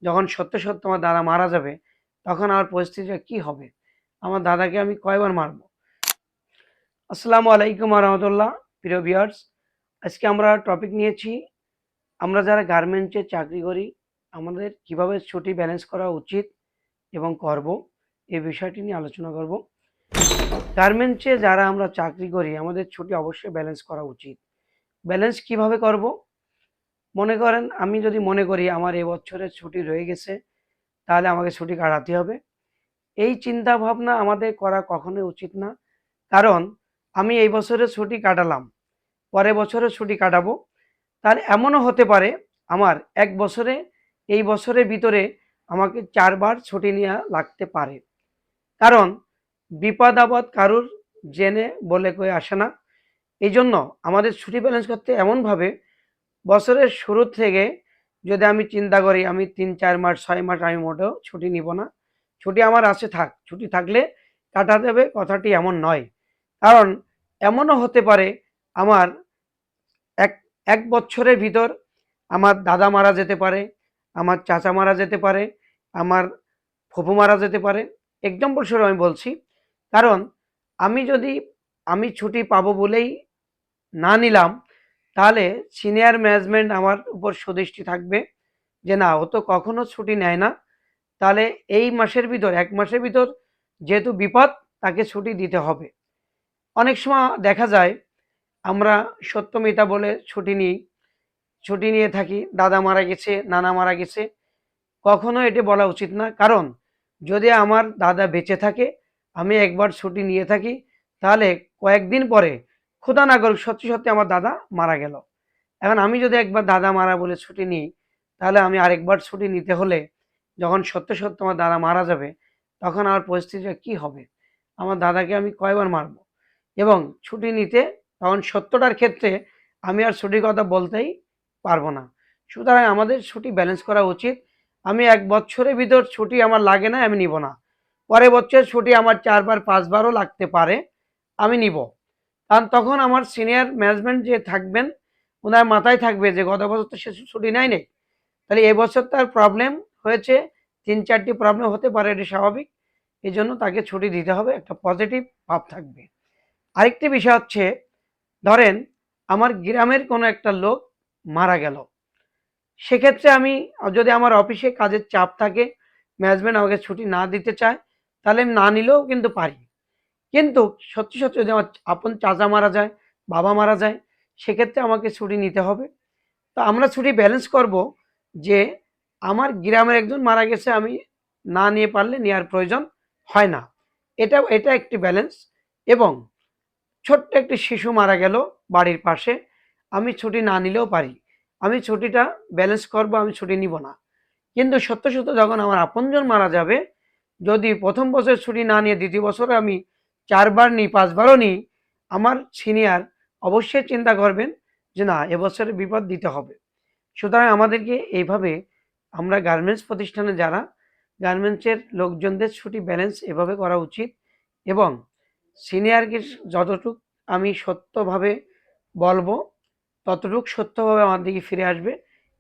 যখন সত্যি সত্যি আমার দাদা মারা যাবে তখন আমার পরিস্থিতিটা কি হবে? আমার দাদাকে আমি কয়বার মারবো? আসসালামু আলাইকুম রহমতুল্লাহ। প্রিয় ভিউয়ার্স, আজকে আমরা টপিক নিয়েছি আমরা যারা গার্মেন্টসে চাকরি করি আমাদের কিভাবে ছুটি ব্যালেন্স করা উচিত এবং করব, এই বিষয়টি নিয়ে আলোচনা করব। গার্মেন্টসে যারা আমরা চাকরি করি আমাদের ছুটি অবশ্যই ব্যালেন্স করা উচিত। ব্যালেন্স কিভাবে করব? মনে করেন আমি যদি মনে করি আমার এবছরের ছুটি রয়ে গেছে, তাহলে আমাকে ছুটি কাটাতে হবে। এই চিন্তা ভাবনা আমাদের করা কখনোই উচিত না। কারণ আমি এই বছরের ছুটি কাটালাম, পরের বছরের ছুটি কাটাবো, তার এমনও হতে পারে আমার এক বছরে এই বছরের ভিতরে আমাকে ৪ বার ছুটি নেওয়া লাগতে পারে। কারণ বিপদ আপদ কারুর জেনে বলে কয়ে আসে না। এই জন্য আমাদের ছুটি ব্যালেন্স করতে এমনভাবে বছরের শুরু থেকে যদি আমি চিন্তা করি আমি ৩-৪ মাস ৬ মাস আমি মোটেও ছুটি নিব না। ছুটি আমার আছে থাক, ছুটি থাকলে কাটাতে হবে কথাটি এমন নয়। কারণ এমনও হতে পারে আমার এক এক বছরের ভিতর আমার দাদা মারা যেতে পারে, আমার চাচা মারা যেতে পারে, আমার ফুফু মারা যেতে পারে। এক্সাম্পল স্বরূপ আমি বলছি। কারণ আমি যদি আমি ছুটি পাবো বলেই না নিলাম, তাহলে সিনিয়র ম্যানেজমেন্ট আমার উপর সুদৃষ্টি থাকবে যে না ও তো কখনো ছুটি নেয় না। তাহলে এই মাসের ভিতর ১ মাসের ভিতর যেহেতু বিপদ তাকে ছুটি দিতে হবে। অনেক সময় দেখা যায় আমরা সত্য মিথ্যা বলে ছুটি নিয়ে থাকি। দাদা মারা গেছে, নানা মারা গেছে। কখনো এটা বলা উচিত না। কারণ যদি আমার দাদা বেঁচে থাকে, আমি একবার ছুটি নিয়ে থাকি, তাহলে কয়েকদিন পরে খোদা না করুক সত্যি, সত্যি আমার দাদা মারা গেল। এখন আমি যদি একবার দাদা মারা বলে ছুটি নিই, তাহলে আমি আরেকবার ছুটি নিতে হলে যখন সত্য, সত্য আমার দাদা মারা যাবে, তখন আমার পরিস্থিতিটা কি হবে? আমার দাদাকে আমি কয়বার মারবো? এবং ছুটি নিতে তখন সত্যটার ক্ষেত্রে আমি আর ছুটির কথা বলতেই পারবো না। সুতরাং আমাদের ছুটি ব্যালেন্স করা উচিত। আমি ১ বছরের ভিতর ছুটি আমার লাগে না, আমি নিব না। পরের বছর ছুটি আমার ৪ বার ৫ বারও লাগতে পারে, আমি নিব। কারণ তখন আমার সিনিয়র ম্যানেজমেন্ট যে থাকবেন, উনার মাথায় থাকবে যে গত বছর তো সে ছুটি নেয় নাই। তাহলে এবছর তার প্রবলেম হয়েছে, ৩-৪ টি প্রবলেম হতে পারে, এটা স্বাভাবিক। এজন্য তাকে ছুটি দিতে হবে, একটা পজিটিভ ভাব থাকবে। আরেকটি বিষয় হচ্ছে, ধরেন আমার গ্রামের কোনো একটা লোক মারা গেল। সেক্ষেত্রে আমি যদি আমার অফিসে কাজের চাপ থাকে, ম্যানেজমেন্ট আমাকে ছুটি না দিতে চায়, তাহলে আমি না নিলেও কিন্তু পারি। কিন্তু সত্যি, সত্যি যদি আমার আপন চাচা মারা যায়, বাবা মারা যায়, সেক্ষেত্রে আমাকে ছুটি নিতে হবে। তো আমরা ছুটি ব্যালেন্স করব যে আমার গ্রামের একজন মারা গেছে, আমি না নিয়ে পারলে নেওয়ার প্রয়োজন হয় না। এটা একটি ব্যালেন্স। এবং ছোট্ট একটি শিশু মারা গেল বাড়ির পাশে, আমি ছুটি না নিলেও পারি। আমি ছুটিটা ব্যালেন্স করব, আমি ছুটি নিব না। কিন্তু সত্য, সত্য যখন আমার আপনজন মারা যাবে, যদি ১ম বছর ছুটি না নিয়ে ২য় বছরে আমি ৪ বার নিই, ৫ বারও নিই, আমার সিনিয়র অবশ্যই চিন্তা করবেন যে না এবছরে বিপদ দিতে হবে। সুতরাং আমাদেরকে এইভাবে আমরা গার্মেন্টস প্রতিষ্ঠানে যারা গার্মেন্টসের লোকজনদের ছুটি ব্যালেন্স এভাবে করা উচিত। এবং সিনিয়রকে যতটুক আমি সত্যভাবে বলবো ততটুক সত্যভাবে আমার দিকে ফিরে আসবে,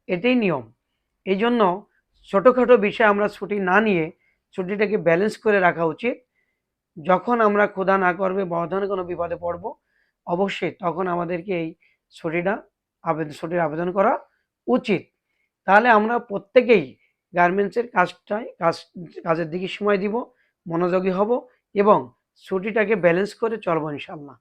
এটাই নিয়ম। এই জন্য ছোটোখাটো বিষয়ে আমরা ছুটি না নিয়ে ছুটিটাকে ব্যালেন্স করে রাখা উচিত। যখন আমরা ক্ষুধা না করবে বড় ধরনের কোনো বিপদে পড়বো, অবশ্যই তখন আমাদেরকে এই ছুটিটা ছুটির আবেদন করা উচিত। তাহলে আমরা প্রত্যেকেই গার্মেন্টসের কাজের দিকে সময় দিব, মনোযোগী হব এবং ছুটিটাকে ব্যালেন্স করে চলবো ইনশাল্লাহ।